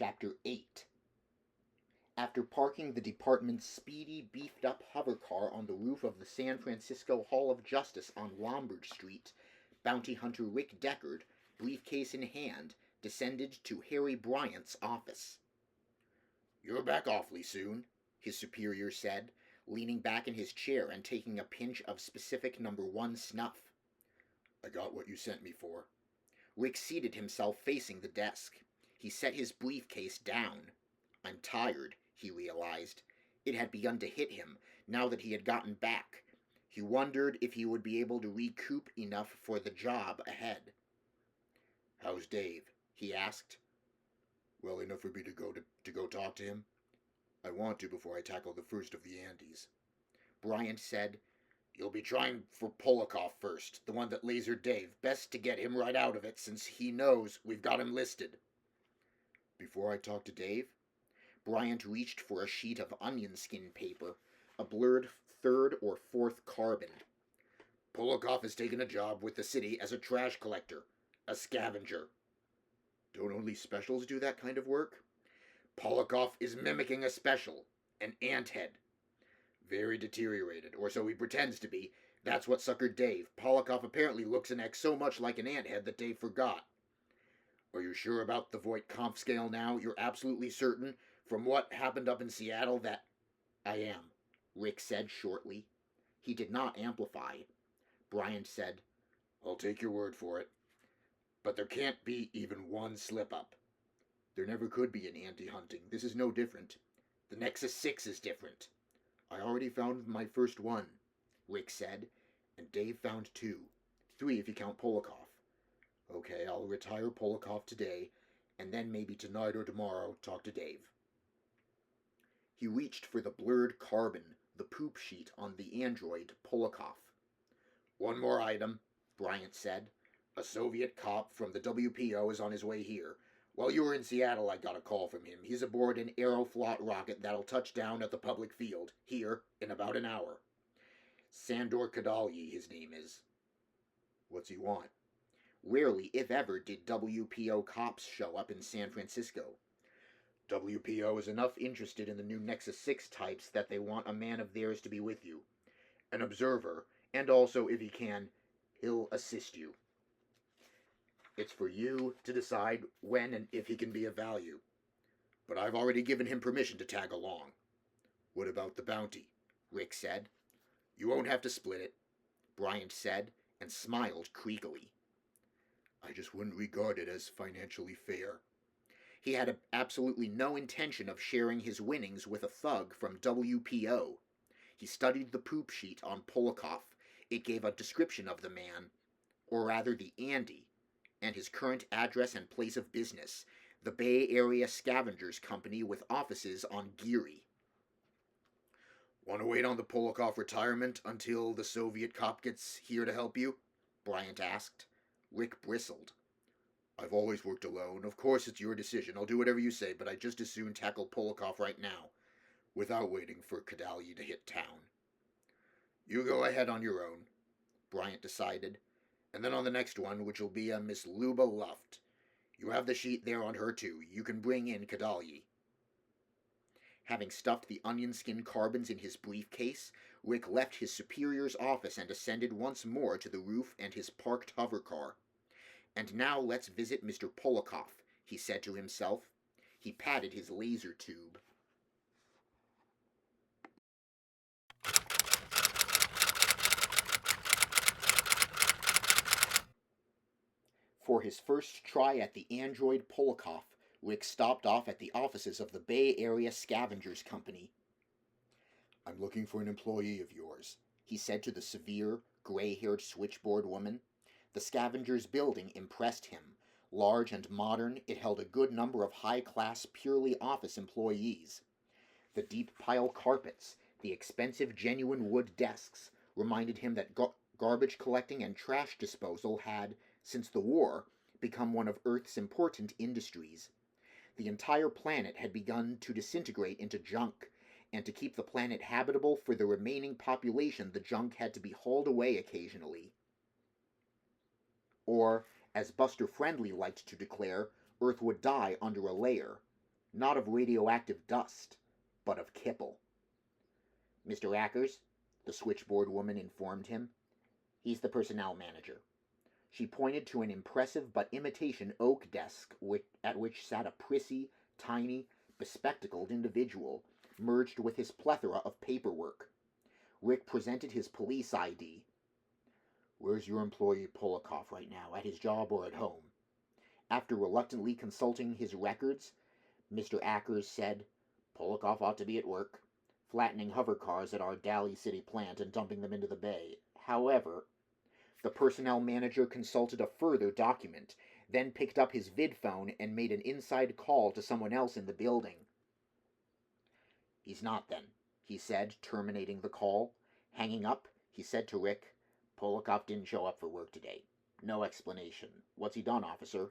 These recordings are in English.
Chapter 8. After parking the department's speedy, beefed-up hover car on the roof of the San Francisco Hall of Justice on Lombard Street, bounty hunter Rick Deckard, briefcase in hand, descended to Harry Bryant's office. "You're back awfully soon," his superior said, leaning back in his chair and taking a pinch of specific number 1 snuff. "I got what you sent me for." Rick seated himself facing the desk. He set his briefcase down. "I'm tired," he realized. It had begun to hit him, now that he had gotten back. He wondered if he would be able to recoup enough for the job ahead. "How's Dave?" he asked. "Well enough for me to go talk to him? I want to before I tackle the first of the Andes." Bryant said, "You'll be trying for Polikoff first, the one that lasered Dave. Best to get him right out of it, since he knows we've got him listed." "Before I talk to Dave?" Bryant reached for a sheet of onion skin paper, a blurred 3rd or 4th carbon. "Polikoff has taken a job with the city as a trash collector, a scavenger." "Don't only specials do that kind of work?" "Polikoff is mimicking a special, an ant head. Very deteriorated, or so he pretends to be. That's what suckered Dave. Polikoff apparently looks and acts so much like an ant head that Dave forgot." "Are you sure about the Voight-Kampff scale now? You're absolutely certain, from what happened up in Seattle, that—" "I am," Rick said shortly. He did not amplify. Bryant said, "I'll take your word for it. But there can't be even one slip-up." "There never could be in anti-hunting. This is no different." "The Nexus 6 is different." "I already found my first one," Rick said, "and Dave found 2. 3 if you count Polikoff." "Okay, I'll retire Polikoff today, and then maybe tonight or tomorrow talk to Dave." He reached for the blurred carbon, the poop sheet on the android Polikoff. "One more item," Bryant said. "A Soviet cop from the WPO is on his way here. While you were in Seattle, I got a call from him. He's aboard an Aeroflot rocket that'll touch down at the public field, here, in about an hour. Sandor Kadalyi, his name is." "What's he want?" Rarely, if ever, did WPO cops show up in San Francisco. "WPO is enough interested in the new Nexus 6 types that they want a man of theirs to be with you. An observer, and also, if he can, he'll assist you. It's for you to decide when and if he can be of value. But I've already given him permission to tag along." "What about the bounty?" Rick said. "You won't have to split it," Bryant said, and smiled creakily. "I just wouldn't regard it as financially fair." He had absolutely no intention of sharing his winnings with a thug from WPO. He studied the poop sheet on Polikoff. It gave a description of the man, or rather the Andy, and his current address and place of business, the Bay Area Scavengers Company with offices on Geary. "Want to wait on the Polikoff retirement until the Soviet cop gets here to help you?" Bryant asked. Rick bristled. "I've always worked alone. Of course it's your decision. I'll do whatever you say, but I'd just as soon tackle Polikoff right now, without waiting for Kadalyi to hit town." "You go ahead on your own," Bryant decided. "And then on the next one, which will be a Miss Luba Luft. You have the sheet there on her, too. You can bring in Kadalyi." Having stuffed the onion skin carbons in his briefcase, Rick left his superior's office and ascended once more to the roof and his parked hover car. "And now let's visit Mr. Polikoff," he said to himself. He patted his laser tube. For his first try at the android Polikoff, Rick stopped off at the offices of the Bay Area Scavengers Company. "I'm looking for an employee of yours," he said to the severe, gray-haired switchboard woman. The Scavengers building impressed him. Large and modern, it held a good number of high-class, purely office employees. The deep pile carpets, the expensive genuine wood desks, reminded him that garbage collecting and trash disposal had, since the war, become one of Earth's important industries. The entire planet had begun to disintegrate into junk, and to keep the planet habitable for the remaining population, the junk had to be hauled away occasionally. Or, as Buster Friendly liked to declare, Earth would die under a layer. Not of radioactive dust, but of kipple. Mr. Ackers, the switchboard woman informed him. He's the personnel manager. She pointed to an impressive but imitation oak desk at which sat a prissy, tiny, bespectacled individual, merged with his plethora of paperwork. Rick presented his police ID. Where's your employee Polikoff right now, at his job or at home? After reluctantly consulting his records, Mr. Ackers said, Polikoff ought to be at work, flattening hover cars at our Daly City plant and dumping them into the bay. However, the personnel manager consulted a further document, then picked up his vidphone and made an inside call to someone else in the building. He's not, then, he said, terminating the call. Hanging up, he said to Rick, Polikoff didn't show up for work today. No explanation. What's he done, officer?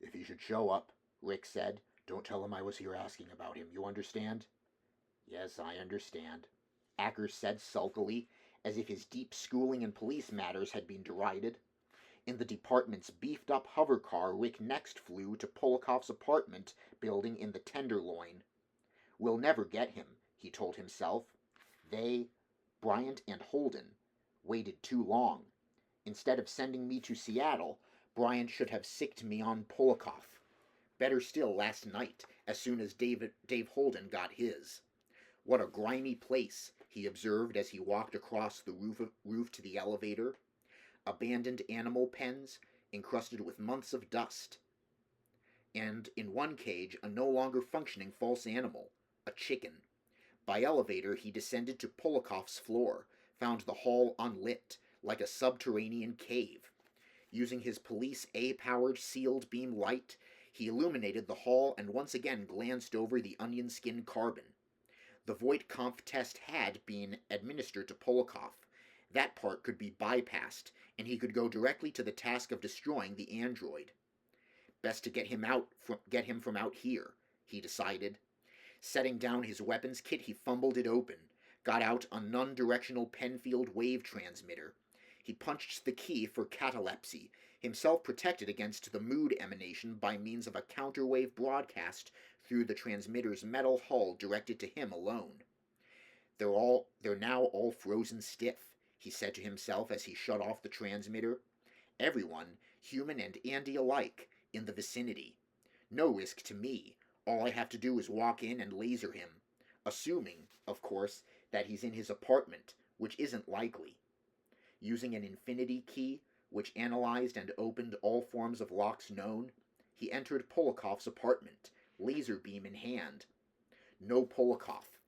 If he should show up, Rick said, don't tell him I was here asking about him. You understand? Yes, I understand, Ackers said sulkily, as if his deep schooling in police matters had been derided. In the department's beefed-up hover car, Rick next flew to Polikoff's apartment building in the Tenderloin. We'll never get him, he told himself. They, Bryant and Holden, waited too long. Instead of sending me to Seattle, Bryant should have sicked me on Polikoff. Better still, last night, as soon as Dave Holden got his. What a grimy place, he observed as he walked across the roof to the elevator. Abandoned animal pens, encrusted with months of dust. And in one cage, a no longer functioning false animal, a chicken. By elevator, he descended to Polikoff's floor, found the hall unlit, like a subterranean cave. Using his police A-powered sealed beam light, he illuminated the hall and once again glanced over the onion skin carbon. The Voight-Kampff test had been administered to Polikoff. That part could be bypassed, and he could go directly to the task of destroying the android. Best to get him from out here, he decided. Setting down his weapons kit, he fumbled it open, got out a non-directional Penfield wave transmitter. He punched the key for catalepsy, himself protected against the mood emanation by means of a counterwave broadcast through the transmitter's metal hull directed to him alone. They're now all frozen stiff, he said to himself as he shut off the transmitter. Everyone, human and Andy alike, in the vicinity. No risk to me. All I have to do is walk in and laser him. Assuming, of course, that he's in his apartment, which isn't likely. Using an infinity key, which analyzed and opened all forms of locks known, he entered Polikoff's apartment, laser beam in hand. No Polikoff.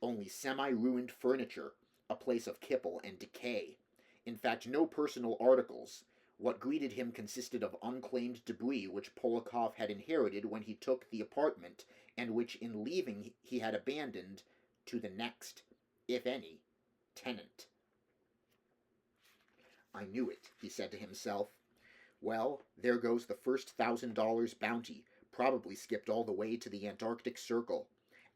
Only semi-ruined furniture, a place of kipple and decay. In fact, no personal articles. What greeted him consisted of unclaimed debris which Polikoff had inherited when he took the apartment, and which in leaving he had abandoned to the next, if any, tenant. I knew it, he said to himself. Well, there goes the first $1,000 bounty, probably skipped all the way to the Antarctic Circle.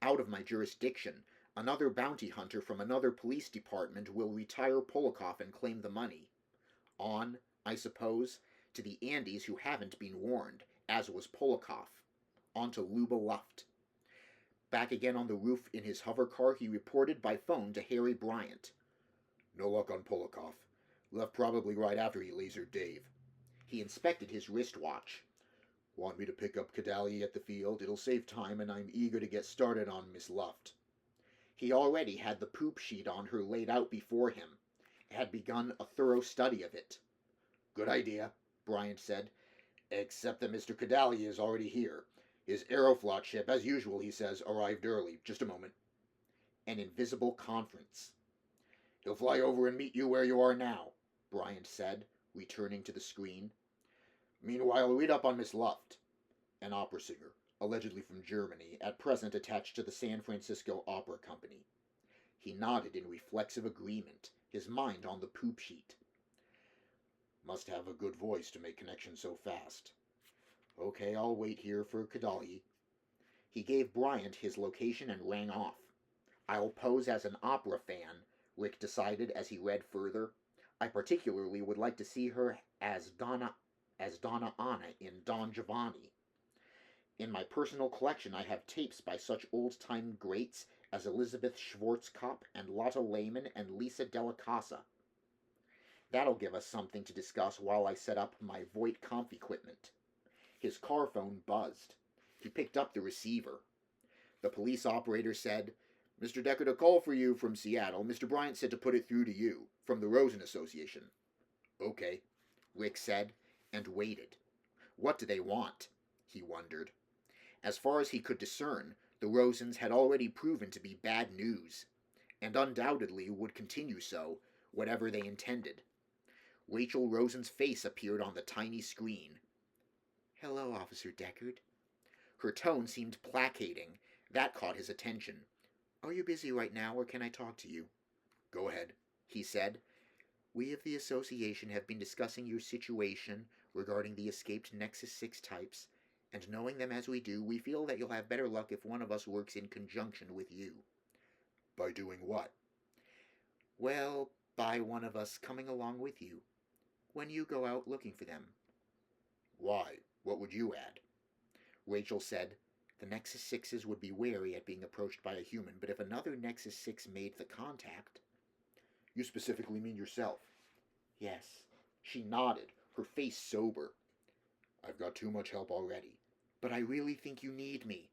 Out of my jurisdiction, another bounty hunter from another police department will retire Polikoff and claim the money. On, I suppose, to the Andes who haven't been warned, as was Polikoff. On to Luba Luft. Back again on the roof in his hover car, he reported by phone to Harry Bryant. No luck on Polikoff. Left probably right after he lasered Dave. He inspected his wristwatch. Want me to pick up Kadali at the field? It'll save time, and I'm eager to get started on Miss Luft. He already had the poop sheet on her laid out before him, had begun a thorough study of it. Good idea, Bryant said, except that Mr. Kadali is already here. His Aeroflot ship, as usual, he says, arrived early. Just a moment. An invisible conference. He'll fly over and meet you where you are now, Bryant said, returning to the screen. Meanwhile, read up on Miss Luft, an opera singer, allegedly from Germany, at present attached to the San Francisco Opera Company. He nodded in reflexive agreement, his mind on the poop sheet. Must have a good voice to make connections so fast. Okay, I'll wait here for Kadali. He gave Bryant his location and rang off. I'll pose as an opera fan, Rick decided as he read further. I particularly would like to see her as Donna Anna in Don Giovanni. In my personal collection I have tapes by such old-time greats as Elizabeth Schwarzkopf and Lotta Lehman and Lisa Della Casa. That'll give us something to discuss while I set up my Voight Conf equipment. His car phone buzzed. He picked up the receiver. The police operator said, "Mr. Deckard, a call for you from Seattle. Mr. Bryant said to put it through to you, from the Rosen Association." "Okay," Rick said, and waited. What do they want? He wondered. As far as he could discern, the Rosens had already proven to be bad news, and undoubtedly would continue so, whatever they intended. Rachel Rosen's face appeared on the tiny screen. "Hello, Officer Deckard." Her tone seemed placating. That caught his attention. "Are you busy right now, or can I talk to you?" "Go ahead," he said. "We of the Association have been discussing your situation regarding the escaped Nexus 6 types, and knowing them as we do, we feel that you'll have better luck if one of us works in conjunction with you." "By doing what?" "Well, by one of us coming along with you, when you go out looking for them." "Why? What would you add?" Rachel said, "The Nexus 6s would be wary at being approached by a human, but if another Nexus 6 made the contact—" "You specifically mean yourself?" "Yes." She nodded, her face sober. "I've got too much help already." "But I really think you need me."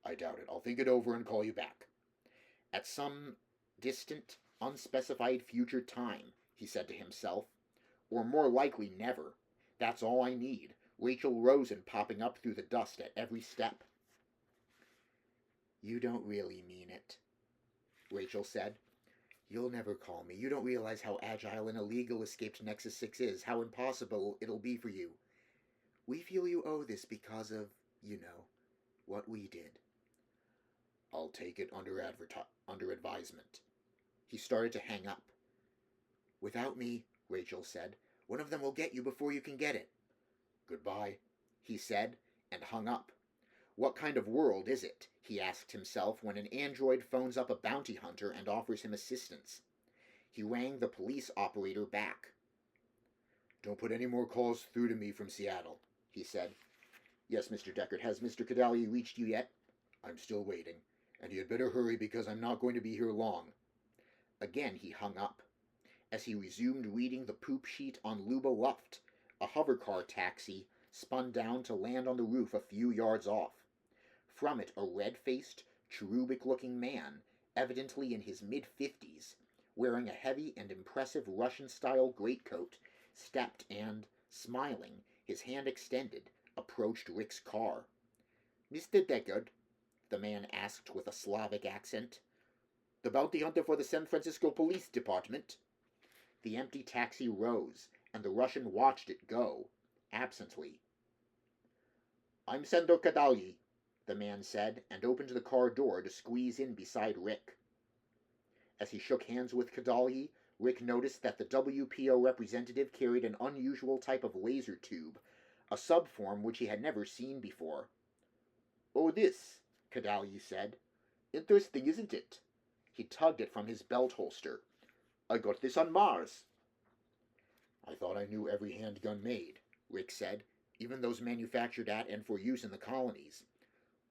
"I doubt it. I'll think it over and call you back." At some distant, unspecified future time, he said to himself. Or more likely never. That's all I need. Rachel Rosen popping up through the dust at every step. "You don't really mean it," Rachel said. "You'll never call me. You don't realize how agile and illegal escaped Nexus 6 is, how impossible it'll be for you. We feel you owe this because of, what we did." "I'll take it under advisement." He started to hang up. "Without me," Rachel said, "one of them will get you before you can get it." "Goodbye," he said, and hung up. What kind of world is it, he asked himself, when an android phones up a bounty hunter and offers him assistance? He rang the police operator back. "Don't put any more calls through to me from Seattle," he said. "Yes, Mr. Deckard. Has Mr. Cadalli reached you yet?" "I'm still waiting, and you had better hurry because I'm not going to be here long." Again he hung up. As he resumed reading the poop sheet on Luba Luft, a hovercar taxi spun down to land on the roof a few yards off. From it a red-faced, cherubic-looking man, evidently in his mid-50s, wearing a heavy and impressive Russian-style greatcoat, stepped and, smiling, his hand extended, approached Rick's car. "Mr. Deckard?" the man asked with a Slavic accent. "The bounty hunter for the San Francisco Police Department?" The empty taxi rose, and the Russian watched it go, absently. "I'm Sandor Cadalli," the man said, and opened the car door to squeeze in beside Rick. As he shook hands with Cadalli, Rick noticed that the WPO representative carried an unusual type of laser tube, a subform which he had never seen before. "Oh, this," Cadalli said. "Interesting, isn't it?" He tugged it from his belt holster. "I got this on Mars." "I thought I knew every handgun made," Rick said, "even those manufactured at and for use in the colonies."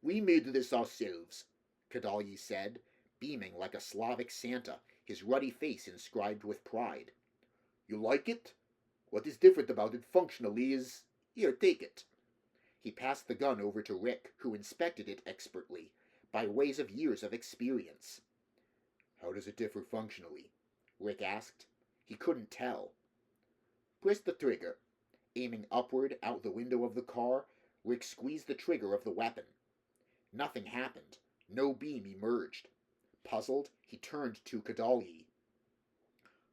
"We made this ourselves," Cadalli said, beaming like a Slavic Santa, his ruddy face inscribed with pride. "You like it? What is different about it functionally is... Here, take it." He passed the gun over to Rick, who inspected it expertly, by ways of years of experience. "How does it differ functionally?" Rick asked. He couldn't tell. "Press the trigger." Aiming upward out the window of the car, Rick squeezed the trigger of the weapon. Nothing happened. No beam emerged. Puzzled, he turned to Cadalli.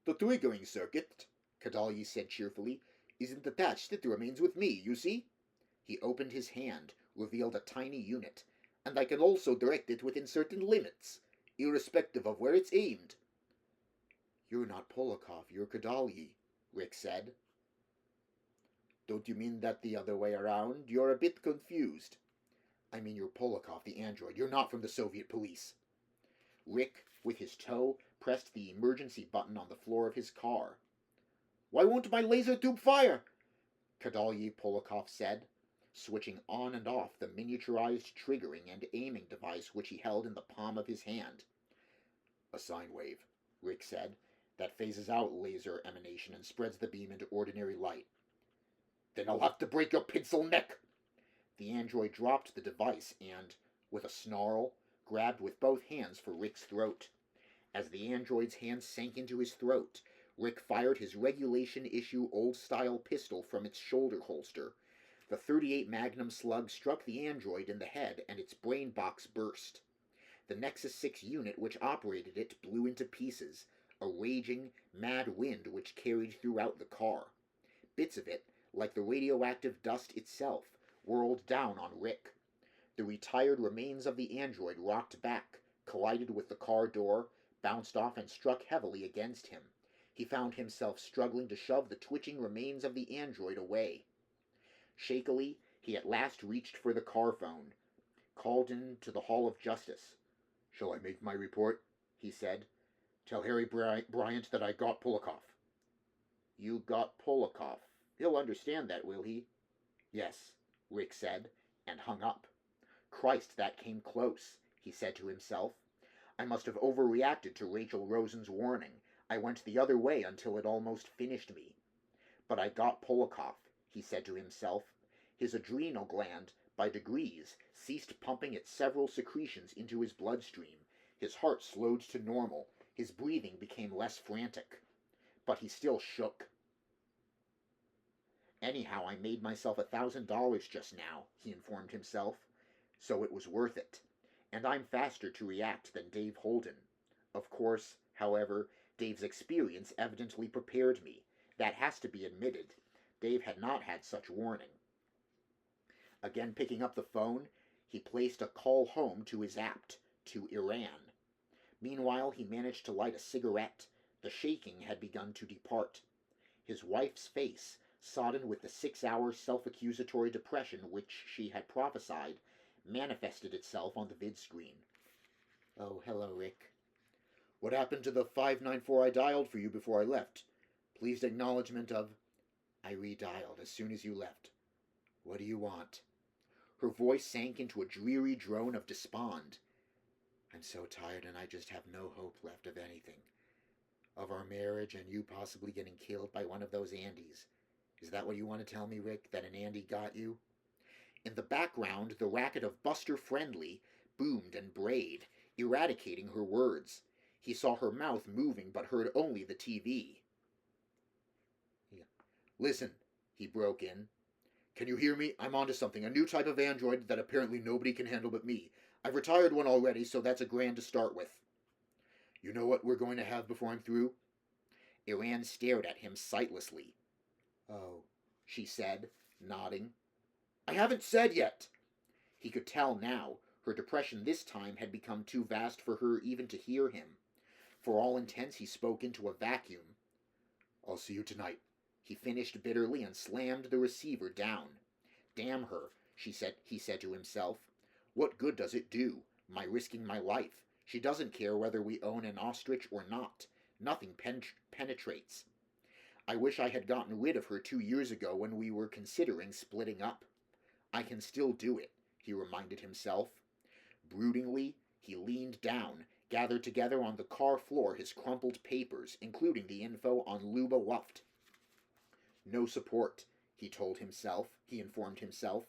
"The triggering circuit," Cadalli said cheerfully, "isn't attached. It remains with me, you see?" He opened his hand, revealed a tiny unit, "and I can also direct it within certain limits, irrespective of where it's aimed." "You're not Polakov, you're Cadalli," Rick said. "Don't you mean that the other way around? You're a bit confused." "I mean you're Polakov, the android. You're not from the Soviet police." Rick, with his toe, pressed the emergency button on the floor of his car. "Why won't my laser tube fire?" Cadalli Polakov said. switching on and off the miniaturized triggering and aiming device which he held in the palm of his hand. A sine wave, Rick said, that phases out laser emanation and spreads the beam into ordinary light. Then I'll have to break your pencil neck! The android dropped the device and, with a snarl, grabbed with both hands for Rick's throat. As the android's hand sank into his throat, Rick fired his regulation-issue old-style pistol from its shoulder holster. The .38 Magnum slug struck the android in the head and its brain box burst. The Nexus 6 unit which operated it blew into pieces, a raging, mad wind which carried throughout the car. Bits of it, like the radioactive dust itself, whirled down on Rick. The retired remains of the android rocked back, collided with the car door, bounced off and struck heavily against him. He found himself struggling to shove the twitching remains of the android away. Shakily, he at last reached for the car phone, called into the Hall of Justice. "Shall I make my report?" he said. "Tell Harry Bryant that I got Polikoff." "You got Polikoff. He'll understand that, will he?" "Yes," Rick said, and hung up. Christ, that came close, he said to himself. I must have overreacted to Rachel Rosen's warning. I went the other way until it almost finished me. But I got Polikoff, he said to himself. His adrenal gland, by degrees, ceased pumping its several secretions into his bloodstream. His heart slowed to normal. His breathing became less frantic. But he still shook. Anyhow, I made myself $1,000 just now, he informed himself. So it was worth it. And I'm faster to react than Dave Holden. Of course, however, Dave's experience evidently prepared me. That has to be admitted. Dave had not had such warning. Again picking up the phone, he placed a call home to his apt, to Iran. Meanwhile, he managed to light a cigarette. The shaking had begun to depart. His wife's face, sodden with the 6-hour self-accusatory depression which she had prophesied, manifested itself on the vid screen. "Oh, hello, Rick." "What happened to the 594 I dialed for you before I left? Pleased acknowledgement of—" "I redialed as soon as you left. What do you want?" Her voice sank into a dreary drone of despond. "I'm so tired and I just have no hope left of anything. Of our marriage and you possibly getting killed by one of those Andys. Is that what you want to tell me, Rick, that an Andy got you?" In the background, the racket of Buster Friendly boomed and brayed, eradicating her words. He saw her mouth moving but heard only the TV. "Listen," he broke in. "Can you hear me? I'm onto something. A new type of android that apparently nobody can handle but me. I've retired one already, so that's a grand to start with. You know what we're going to have before I'm through?" Iran stared at him sightlessly. "Oh," she said, nodding. "I haven't said yet." He could tell now. Her depression this time had become too vast for her even to hear him. For all intents, he spoke into a vacuum. "I'll see you tonight," he finished bitterly and slammed the receiver down. "Damn her," he said to himself. "What good does it do, my risking my life? She doesn't care whether we own an ostrich or not. Nothing penetrates. I wish I had gotten rid of her 2 years ago when we were considering splitting up. I can still do it," he reminded himself. Broodingly, he leaned down, gathered together on the car floor his crumpled papers, including the info on Luba Luft. "No support," he informed himself.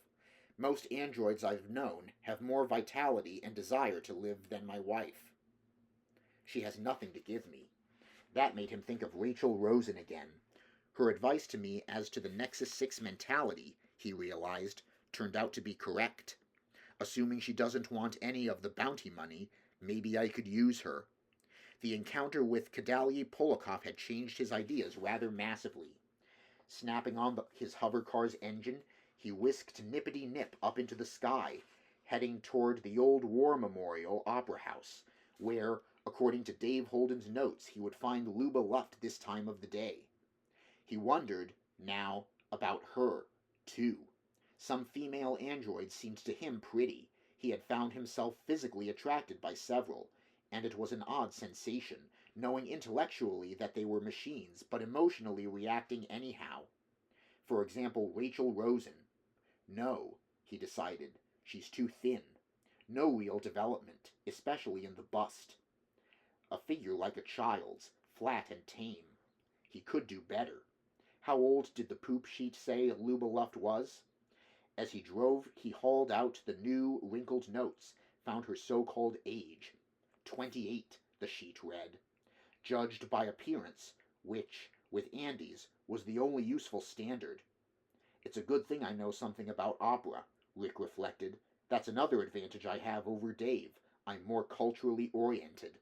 "Most androids I've known have more vitality and desire to live than my wife. She has nothing to give me." That made him think of Rachel Rosen again. Her advice to me as to the Nexus 6 mentality, he realized, turned out to be correct. Assuming she doesn't want any of the bounty money, maybe I could use her. The encounter with Kadalyi Polikoff had changed his ideas rather massively. Snapping on his hovercar's engine, he whisked nippity-nip up into the sky, heading toward the old War Memorial Opera House, where, according to Dave Holden's notes, he would find Luba Luft this time of the day. He wondered, now, about her, too. Some female androids seemed to him pretty. He had found himself physically attracted by several, and it was an odd sensation, knowing intellectually that they were machines, but emotionally reacting anyhow. For example, Rachel Rosen. No, he decided, she's too thin. No real development, especially in the bust. A figure like a child's, flat and tame. He could do better. How old did the poop sheet say Luba Luft was? As he drove, he hauled out the new, wrinkled notes, found her so-called age. 28, the sheet read. Judged by appearance, which, with Andy's, was the only useful standard. It's a good thing I know something about opera, Rick reflected. That's another advantage I have over Dave. I'm more culturally oriented.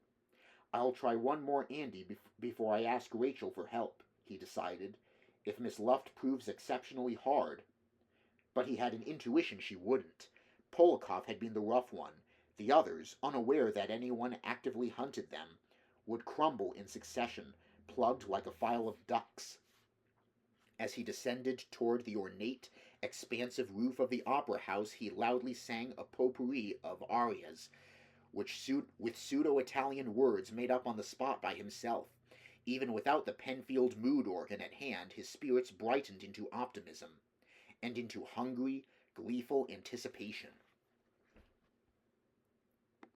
I'll try one more Andy before I ask Rachel for help, he decided. If Miss Luft proves exceptionally hard. But he had an intuition she wouldn't. Polikoff had been the rough one. The others, unaware that anyone actively hunted them, would crumble in succession, plugged like a file of ducks. As he descended toward the ornate, expansive roof of the opera house, he loudly sang a potpourri of arias, with pseudo-Italian words made up on the spot by himself. Even without the Penfield mood organ at hand, his spirits brightened into optimism, and into hungry, gleeful anticipation.